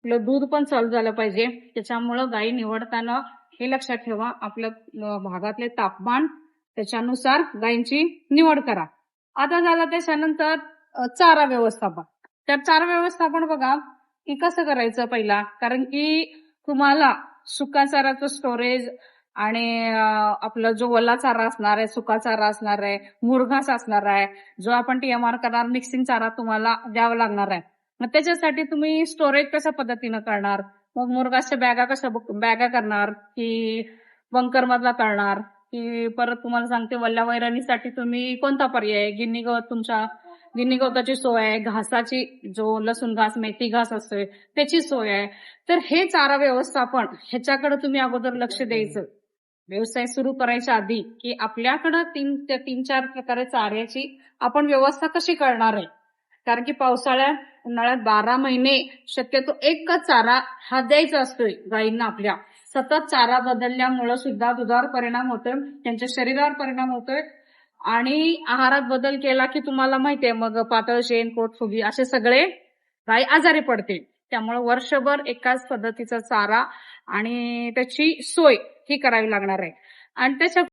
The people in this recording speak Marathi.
आपलं दूध पण चालू झालं पाहिजे. त्याच्यामुळं गायी निवडताना हे लक्षात ठेवा, आपल्या भागातले तापमान त्याच्यानुसार गायींची निवड करा. आता झालं त्याच्यानंतर चारा व्यवस्थापन. तर चारा व्यवस्थापन बघा की कसं करायचं पहिला, कारण की तुम्हाला सुका चाराचं स्टोरेज आणि आपला जो ओला चारा असणार आहे, सुका चारा असणार आहे, मुरघास असणार आहे, जो आपण TMR करणार मिक्सिंग चारा तुम्हाला द्यावा लागणार आहे. मग त्याच्यासाठी तुम्ही स्टोरेज कशा पद्धतीनं करणार, मग मुरघासच्या बॅगा करणार की बंकर मधला करणार, की परत तुम्हाला सांगते वल्ल्या वैरणीसाठी तुम्ही कोणता पर्याय, गिन्नी गवताची सोय आहे, घासाची जो लसूण घास मेथी घास असतोय त्याची सोय आहे. तर हे चारा व्यवस्थापन ह्याच्याकडे तुम्ही अगोदर लक्ष द्यायचं व्यवसाय सुरू करायच्या आधी, की आपल्याकडं 3-4 प्रकारे चाऱ्याची आपण व्यवस्था कशी करणार आहे. कारण की उन्हाळ्यात 12 महिने शक्यतो एकच चारा हा द्यायचा असतोय गायींना आपल्या. सतत चारा बदलल्यामुळे सुद्धा दुधावर परिणाम होतोय, त्यांच्या शरीरावर परिणाम होतोय आणि आहारात बदल केला की तुम्हाला माहितीये मग पातळ शेण, पोटफुगी असे सगळे गाय आजारी पडते. त्यामुळे वर्षभर एकाच पद्धतीचा चारा आणि त्याची सोय ही करावी लागणार आहे. आणि त्याच्या